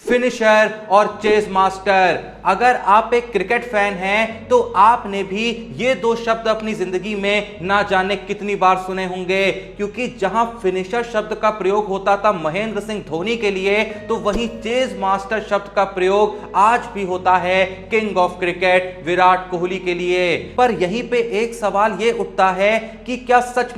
Finisher और chase master. अगर आप एक क्रिकेट फैन हैं तो आपने भी ये दो शब्द अपनी जिंदगी में ना जाने कितनी बार सुने होंगे, क्योंकि जहां फिनिशर शब्द का प्रयोग होता था महेंद्र सिंह धोनी के लिए, तो वहीं चेज मास्टर शब्द का प्रयोग आज भी होता है king of cricket Virat Kohli के लिए। पर यहीं पे एक सवाल ये उठता है कि क्या सच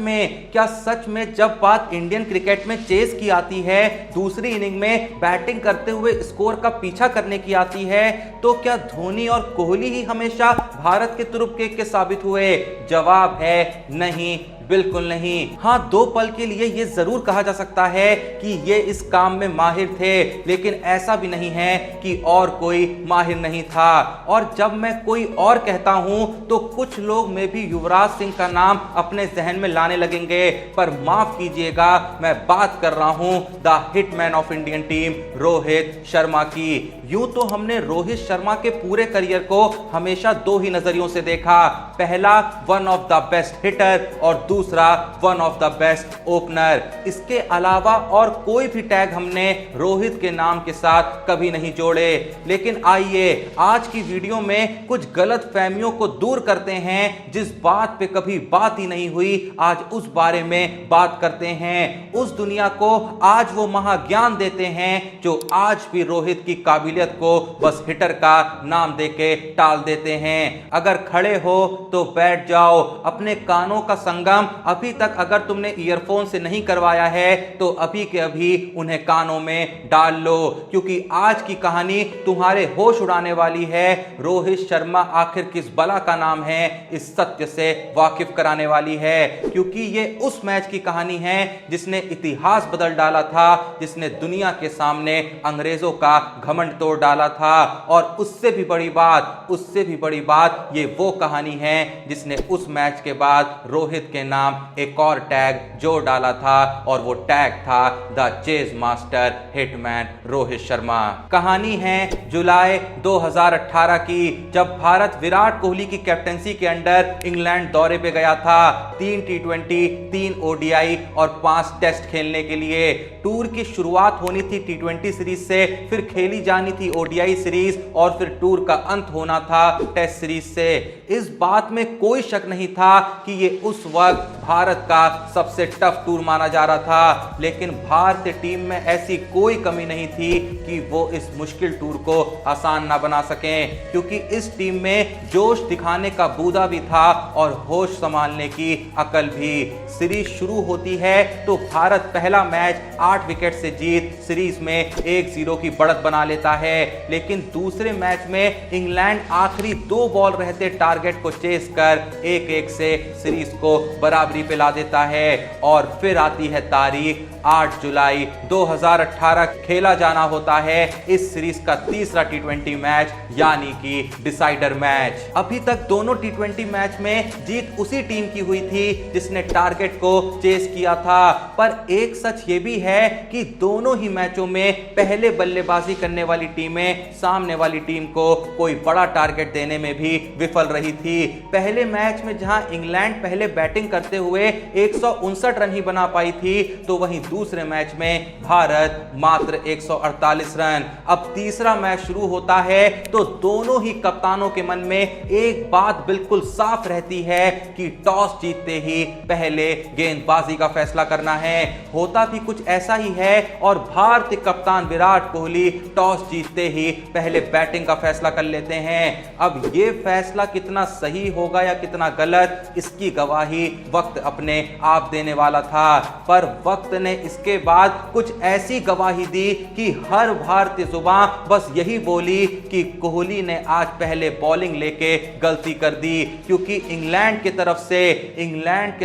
में जब बात इंडियन क्रिकेट में चेज की आती है, दूसरी इनिंग में बैटिंग करते हुए स्कोर का पीछा करने की आती है, तो क्या धोनी और कोहली ही हमेशा भारत के तुरुप के साबित हुए? जवाब है नहीं, बिल्कुल नहीं। हां, दो पल के लिए यह जरूर कहा जा सकता है कि ये इस काम में माहिर थे, लेकिन ऐसा भी नहीं है कि और कोई माहिर नहीं था। और जब मैं कोई और कहता हूं तो कुछ लोग में भी युवराज सिंह का नाम अपने जहन में लाने लगेंगे, पर माफ कीजिएगा, मैं बात कर रहा हूं the hitman of Indian team Rohit Sharma की। यूं तो हमने रोहित शर्मा के पूरे करियर को हमेशा दो ही नजरियों से देखा, पहला one of the best hitter और दूसरा one of the best opener. इसके अलावा और कोई भी टैग हमने रोहित के नाम के साथ कभी नहीं जोड़े। लेकिन आइए आज की वीडियो में कुछ गलत फहमियों को दूर करते हैं। जिस बात पे कभी बात ही नहीं हुई, आज उस बारे में बात करते हैं। उस दुनिया को आज वो महाज्ञान देते हैं जो आज भी रोहित की काबिलियत को बस हिटर का नाम देके टाल देते हैं। अगर खड़े हो तो बैठ जाओ, अपने कानों का संगम अभी तक अगर तुमने ईयरफोन से नहीं करवाया है तो अभी के अभी उन्हें कानों में डाल लो, क्योंकि आज की कहानी तुम्हारे होश उड़ाने वाली है। रोहित शर्मा आखिर किस बला का नाम है, इस सत्य से वाकिफ कराने वाली है, क्योंकि ये उस मैच की कहानी है जिसने इतिहास बदल डाला था, जिसने दुनिया के सामने अंग्रेजों का घमंड तोड़ डाला था। और उससे भी बड़ी बात ये वो कहानी है जिसने उस मैच के बाद रोहित के नाम एक और टैग जोड़ डाला था, और वो टैग था the chase master hitman Rohit Sharma. कहानी है जुलाई 2018 की, जब भारत विराट कोहली की कैप्टेंसी के अंडर इंग्लैंड दौरे पे गया था 3 T20, 3 ODI और 5 टेस्ट खेलने के लिए। टूर की शुरुआत होनी थी T20 सीरीज से, फिर खेली जानी थी ODI सीरीज और फिर टूर का अंत होना था टेस्ट सीरीज से। इस बात में कोई शक नहीं था कि ये उस वक्त भारत का सबसे टफ टूर माना जा रहा था, लेकिन भारतीय टीम में ऐसी कोई कमी नहीं थी कि वो इस मुश्किल टूर को आसान ना बना सकें, क्योंकि इस टीम में जोश दिखाने का बूदा भी था और होश संभालने की अकल भी। सीरीज शुरू होती है तो भारत पहला मैच 8 विकेट से जीत सीरीज में 1-0 की बढ़त बना लेता है, लेकिन दूसरे मैच में इंग्लैंड आखिरी 2 बॉल रहते टारगेट को चेस कर 1-1 से सीरीज को बराबरी पे ला देता है। और फिर आती है तारीख 8 जुलाई 2018, खेला जाना होता है इस सीरीज का तीसरा T20 मैच, यानी कि डिसाइडर मैच। अभी तक दोनों T20 मैच में जीत उसी टीम की हुई थी जिसने टारगेट को चेस किया था, पर एक सच ये भी है कि दोनों ही मैचों में पहले बल्लेबाजी करने वाली टीमें सामने वाली टीम को कोई बड़ा टारगेट देने में भी विफल रही थी। पहले मैच में जहां इंग्लैंड पहले बैटिंग करते हुए 159 रन ही बना पाई थी, तो वहीं दूसरे मैच में भारत मात्र 148 रन। अब तीसरा मैच शुरू होता है तो दोनों ही कप्तानों के मन में एक बात बिल्कुल साफ रहती है कि टॉस जीतते ही पहले गेंदबाजी का फैसला करना है। होता भी कुछ ऐसा ही है और भारतीय कप्तान विराट कोहली टॉस जीतते ही पहले बैटिंग का फैसला कर लेते हैं। अब यह फैसला कितना सही होगा या कितना गलत, इसकी गवाही वक्त अपने आप देने वाला था, पर वक्त ने इसके बाद कुछ ऐसी गवाही दी कि हर भारतीय जुबान बस यही बोली कि कोहली ने आज पहले बॉलिंग लेके गलती कर दी, क्योंकि इंग्लैंड की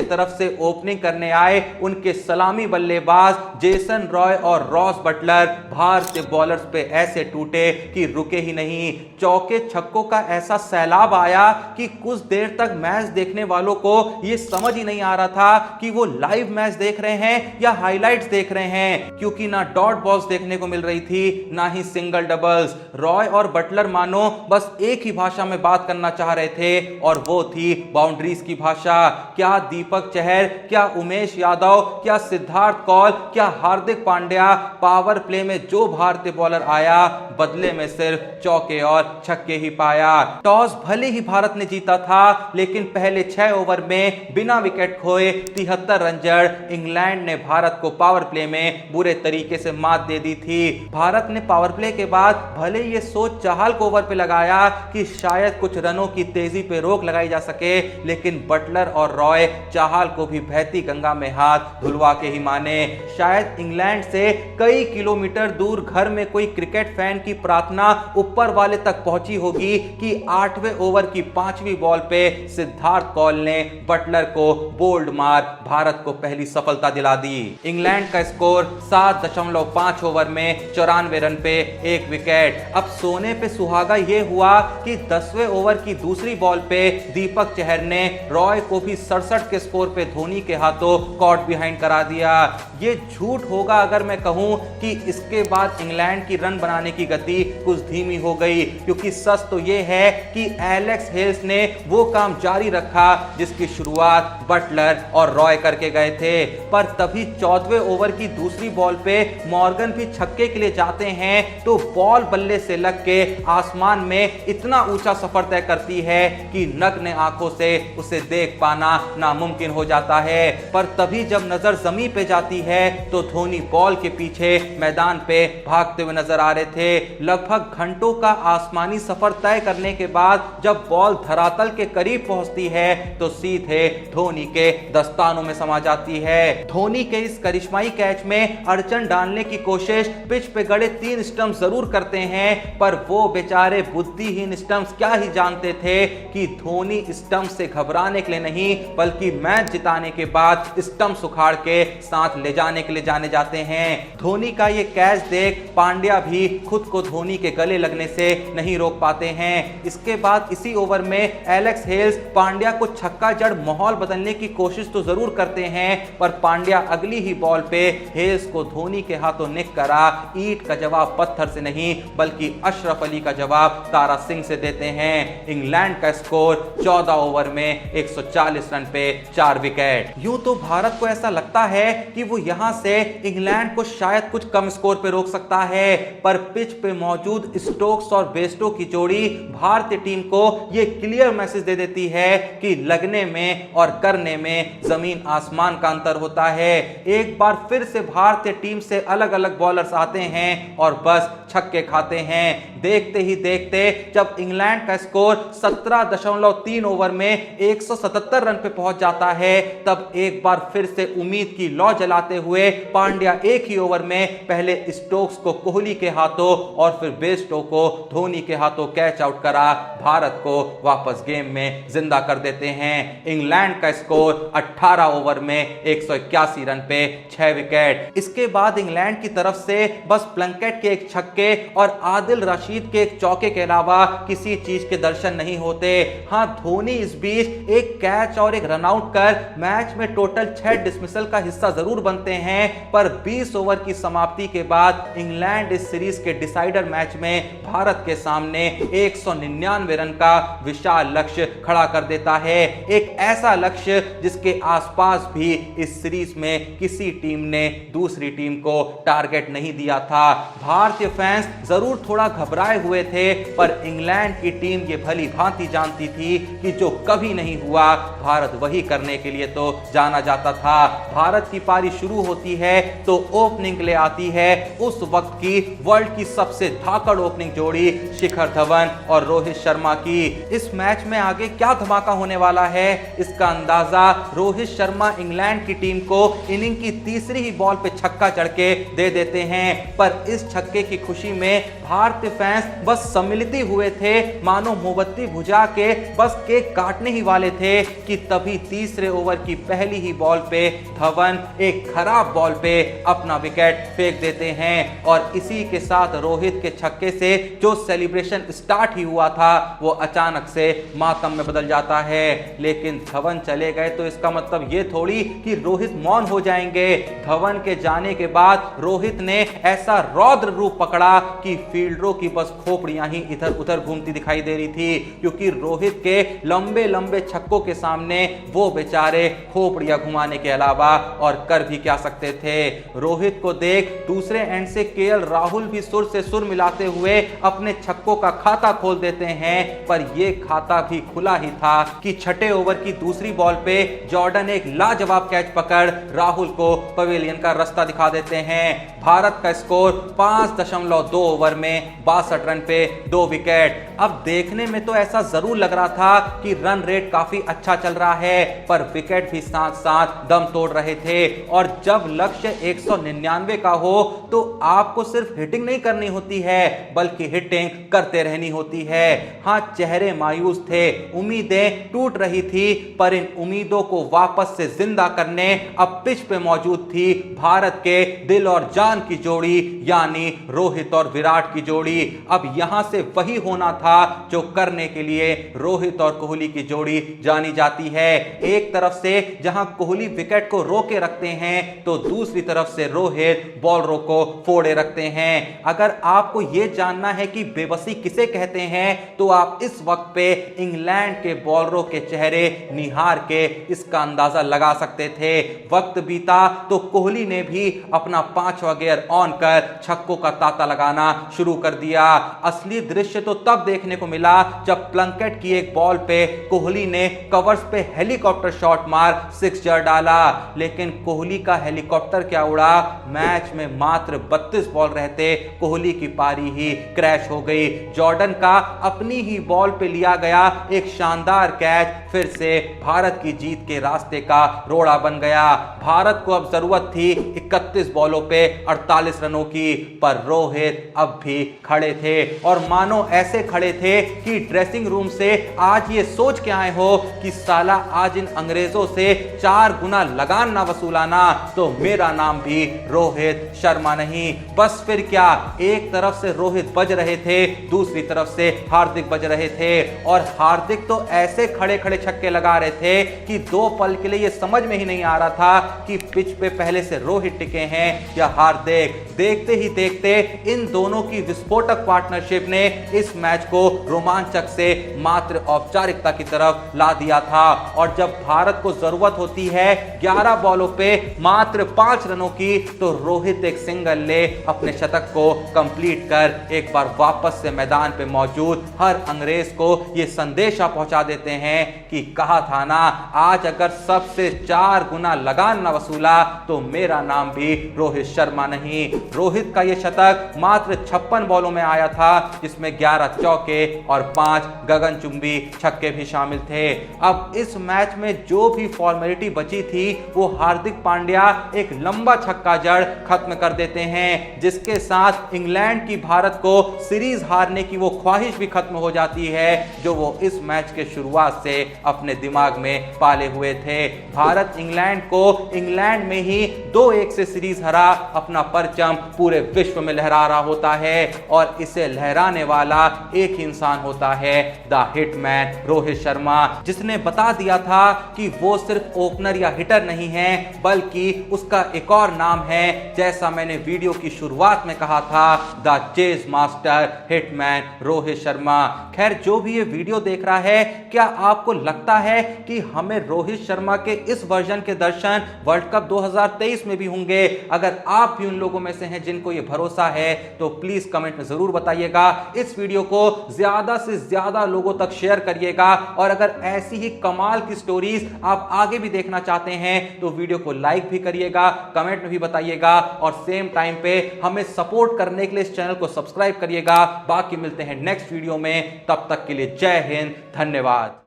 तरफ से ओपनिंग करने आए उनके सलामी बल्लेबाज जेसन रॉय और रॉस बटलर भारतीय बॉलर्स पे ऐसे टूटे कि रुके ही नहीं। चौके छक्कों का ऐसा सैलाब आया कि कुछ देर तक मैच देखने वालों को यह समझ समझ ही नहीं आ रहा था कि वो लाइव मैच देख रहे हैं या हाइलाइट्स देख रहे हैं, क्योंकि ना डॉट बॉल्स देखने को मिल रही थी ना ही सिंगल डबल्स। रॉय और बटलर मानो बस एक ही भाषा में बात करना चाह रहे थे और वो थी बाउंड्रीज की भाषा। क्या दीपक चहर, क्या उमेश यादव, क्या सिद्धार्थ कौल, क्या हार्दिक पांड्या, पावर प्ले में जो भारतीय बॉलर आया बदले में सिर्फ चौके और छक्के ही पाया। टॉस भले ही भारत ने जीता था, लेकिन पहले 6 ओवर में बिना विकेट खोए 73 रन जड़ इंग्लैंड ने भारत को पावर प्ले में बुरे तरीके से मात दे दी थी। भारत ने पावर प्ले के बाद भले ये सोच चाहल को ओवर पे लगाया कि शायद कुछ रनों की तेजी पे रोक लगाई जा सके, लेकिन बटलर और रॉय चाहल को भी बहती गंगा में हाथ धुलवा के ही माने। शायद इंग्लैंड से कई किलोमीटर दूर घर में कोई क्रिकेट फैन की प्रार्थना ऊपर वाले तक पहुंची होगी कि 8वें ओवर की 5वीं बॉल पे सिद्धार्थ कौल ने बटलर को बोल्ड मार भारत को पहली सफलता दिला दी। इंग्लैंड का स्कोर 7.5 ओवर में 94 रन पे 1 विकेट। अब सोने पे सुहागा यह हुआ कि 10वें ओवर की दूसरी बॉल पे दीपक चहर ने रॉय को भी 67 के स्कोर पे धोनी के हाथों कॉट बिहाइंड करा दिया। ये झूठ होगा अगर मैं कहूं कि इसके बाद इंग्लैंड की रन बनाने की गति कुछ धीमी हो गई, क्योंकि सच तो यह है कि एलेक्स हेल्स ने वो काम जारी रखा जिसकी शुरुआत बटलर और रॉय करके गए थे। पर तभी 14वें ओवर की दूसरी बॉल पे मॉर्गन भी छक्के के लिए जाते हैं तो बॉल बल्ले से लग के आसमान में इतना ऊंचा सफर तय करती है कि नग्न आंखों से उसे देख पाना नामुमकिन हो जाता है। पर तभी जब नजर जमीन पे जाती है तो धोनी बॉल के पीछे मैदान पे भागते हुए नजर आ रहे थे। लगभग घंटों का आसमानी सफर तय करने के बाद जब बॉल धरातल के करीब पहुंचती है तो सीधे धोनी के दस्तानों में समा जाती है। धोनी के इस करिश्माई कैच में अड़चन डालने की कोशिश पिच पे गड़े 3 स्टंप जरूर करते हैं, पर वो बेचारे बुद्धिहीन स्टंप्स क्या ही जानते थे कि धोनी स्टंप से घबराने के लिए नहीं बल्कि मैच जिताने के बाद स्टंप उखाड़ के साथ ले जाने के लिए जाने जाते हैं। धोनी का ये कैच देख पांड्या भी खुद को धोनी के गले लगने से नहीं रोक पाते हैं। इसके बाद इसी ओवर में एलेक्स हेल्स पांड्या को छक्का जड़ माहौल बदलने की कोशिश तो जरूर करते हैं, पर पांड्या अगली ही बॉल पे हेल्स को धोनी के हाथों निक करा ईंट का जवाब पत्थर से नहीं बल्कि अशरफ अली का जवाब तारा सिंह से देते हैं। इंग्लैंड का स्कोर 14 ओवर में 140 रन पे 4 विकेट। यूं तो भारत को ऐसा लगता है कि वो यहां से इंग्लैंड को शायद कुछ कम स्कोर पे रोक सकता है, पर पिच पे मौजूद स्टोक्स और बेस्टो की जोड़ी भारतीय टीम को ये क्लियर मैसेज दे देती है कि लगने में और करने में जमीन आसमान का अंतर होता है। एक बार फिर से भारतीय टीम से अलग अलग बॉलर्स आते हैं और बस छक्के खाते हैं। देखते ही देखते जब इंग्लैंड का स्कोर 17.3 ओवर में 177 रन पे पहुंच जाता है, तब एक बार फिर से उम्मीद की लौ जलाते हुए पांड्या एक ही ओवर में पहले स्टोक्स को कोहली के हाथों और फिर बेस्टो को धोनी के हाथों कैच आउट करा भारत को वापस गेम में जिंदा कर देते हैं। इंग्लैंड का स्कोर 18 ओवर में 181 रन पे 6 विकेट। इसके बाद इंग्लैंड की तरफ से बस प्लंकेट के एक छक्के और आदिल रशीद के एक चौके के अलावा किसी चीज के दर्शन नहीं होते। हां, धोनी इस बीच एक कैच और एक रनआउट कर मैच में टोटल 6 डिसमिसल का हिस्सा जरूर बनते हैं, पर 20 ओवर की समाप्ति के बाद इंग्लैंड इस सीरीज के डिसाइडर मैच में भारत के सामने 199 रन का विशाल लक्ष्य खड़ा कर देता है। एक ऐसा लक्ष्य जिसके आसपास भी इस सीरीज में किसी टीम ने दूसरी टीम को टारगेट नहीं दिया था। भारतीय फैंस जरूर थोड़ा घबराए हुए थे, पर इंग्लैंड की टीम ये भली भांति जानती थी कि जो कभी नहीं हुआ भारत वही करने के लिए तो जाना जाता था। भारत की पारी शुरू होती है तो ओपनिंग ले आती है उस वक्त की वर्ल्ड की सबसे धाकड़ ओपनिंग जोड़ी शिखर धवन और रोहित शर्मा की। इस मैच में आगे क्या धमाका होने वाला है इसका अंदाजा रोहित शर्मा इंग्लैंड की टीम को इनिंग की तीसरी ही बॉल पे छक्का चढ़ के दे देते हैं, पर इस छक्के की खुशी में भारतीय फैंस बस सम्मिलित हुए थे, मानो मोमबत्ती बुझा के बस केक काटने ही वाले थे कि तभी तीसरे ओवर की पहली ही बॉल पे धवन एक खराब बॉल पे अपना विकेट फेंक देते हैं और इसी के साथ रोहित के छक्के से जो सेलिब्रेशन स्टार्ट ही हुआ था वो अचानक से मातम में बदल जाता है। लेकिन धवन चले चले गए तो इसका मतलब ये थोड़ी कि रोहित मौन हो जाएंगे। धवन के जाने के बाद रोहित ने ऐसा रौद्र रूप पकड़ा कि फील्डरों की बस खोपड़ियां ही इधर उधर घूमती दिखाई दे रही थी, क्योंकि रोहित के लंबे लंबे छक्कों के सामने वो बेचारे खोपड़ियां घुमाने के अलावा और कर भी क्या सकते थे। रोहित को देख दूसरे एंड से केएल राहुल भी सुर से सुर मिलाते हुए अपने छक्कों का खाता खोल देते हैं, पर यह खाता भी खुला ही था कि छठे ओवर की दूसरी बॉल पे जॉर्डन एक लाजवाब कैच पकड़ राहुल को पवेलियन का रास्ता दिखा देते हैं। भारत का स्कोर 5.2 ओवर में 62 रन पे 2 विकेट। अब देखने में तो ऐसा जरूर लग रहा था कि रन रेट काफी अच्छा चल रहा है, पर विकेट भी साथ साथ दम तोड़ रहे थे। और जब लक्ष्य 199 का हो तो आपको सिर्फ हिटिंग नहीं करनी होती है, बल्कि हिटिंग करते रहनी होती है। हाँ, चेहरे मायूस थे, उम्मीदें टूट रही थी, पर इन उम्मीदों को वापस से जिंदा करने अब पिच पे मौजूद थी भारत के दिल और जान की जोड़ी, यानी रोहित और विराट की जोड़ी। अब यहां से वही होना था जो करने के लिए रोहित और कोहली की जोड़ी जानी जाती है। एक तरफ से जहां कोहली विकेट को रोके रखते हैं तो दूसरी तरफ से रोहित बॉलरों को फोड़े रखते हैं। अगर आपको यह जानना है कि बेबसी किसे कहते हैं तो आप इस वक्त पे इंग्लैंड के बॉलरों के चेहरे निहार के इसका अंदाजा लगा सकते थे। वक्त बीता तो कोहली ने भी अपना 5वां गियर ऑन कर छक्कों का तांता लगाना शुरू कर दिया। असली दृश्य तो तब देखने को मिला जब प्लंकेट की एक बॉल पे कोहली ने कवर्स पे हेलीकॉप्टर शॉट मार 6 डाला, लेकिन कोहली का हेलीकॉप्टर क्या उड़ा, मैच में मात्र 32 बॉल रहते कोहली की पारी ही क्रैश हो गई। जॉर्डन का अपनी ही बॉल पे लिया गया एक शानदार कैच फिर से भारत की जीत के रास्ते का रोड़ा बन गया। भारत को अब जरूरत थी 31 बॉलों पे 48 रनों की, पर रोहित अब भी खड़े थे और मानो ऐसे खड़े थे कि ड्रेसिंग रूम से आज ये सोच के आए हो कि साला आज इन अंग्रेजों से 4 गुना लगान ना वसूलाना तो मेरा नाम भी रोहित शर्मा नहीं। बस फिर क्या, एक तरफ से रोहित बज रहे थे, दूसरी तरफ से हार्दिक बज रहे थे, और हार्दिक तो ऐसे खड़े खड़े छक्के लगा रहे थे कि 2 पल के लिए ये समझ में ही नहीं आ रहा था कि पिच पे पहले से रोहित टिके हैं या हार्दिक। देखते ही देखते इन दोनों की विस्फोटक पार्टनरशिप ने इस मैच को रोमांचक से मात्र औपचारिकता की तरफ ला दिया था। और जब भारत को जरूरत होती है 11 बॉलों पे मात्र 5 रनों की, तो रोहित एक सिंगल ले अपने शतक को कंप्लीट कर एक बार वापस से मैदान पे मौजूद हर अंग्रेज को यह संदेशा पहुंचा देते हैं कि कहा था ना, आज अगर सबसे 4 गुना लगान न वसूला तो मेरा नाम भी रोहित शर्मा नहीं। रोहित का यह शतक मात्र 56 बॉलों में आया था, जिसमें 11 चौके और 5 गगनचुंबी छक्के भी शामिल थे। अब इस मैच में जो भी फॉर्मेलिटी बची थी वो हार्दिक पांड्या एक लंबा छक्का जड़ खत्म कर देते हैं, जिसके साथ इंग्लैंड की भारत को सीरीज हारने की वो ख्वाहिश भी खत्म हो जाती है जो वो इस मैच के शुरुआत से अपने दिमाग में पाले हुए थे। भारत इंग्लैंड को इंग्लैंड में ही 2-1 से सीरीज हरा अपना परचम पूरे विश्व में लहरा रहा होता है, और इसे लहराने वाला एक ही इंसान होता है, द हिटमैन रोहित शर्मा, जिसने बता दिया था कि वो सिर्फ ओपनर या हिटर नहीं है, बल्कि उसका एक और नाम है, जैसा मैंने वीडियो की शुरुआत में कहा था, the chase master hitman Rohit Sharma. खैर, जो भी ये वीडियो देख रहा है, क्या आपको लगता है कि हमें रोहित शर्मा के इस वर्जन के दर्शन वर्ल्ड कप 2023 में भी होंगे? अगर आप भी उन लोगों में से हैं जिनको ये भरोसा है तो प्लीज कमेंट में जरूर बताइएगा। इस वीडियो को ज्यादा से ज्यादा लोगों तक शेयर करिएगा, और अगर ऐसी ही कमाल की स्टोरीज आप आगे भी देखना चाहते हैं तो वीडियो को लाइक भी करिएगा, कमेंट में भी बताइएगा, और सेम टाइम पे हमें सपोर्ट करने के लिए इस चैनल को सब्सक्राइब करिएगा। बाकी मिलते हैं नेक्स्ट वीडियो में, तब तक के लिए जय हिंद, धन्यवाद।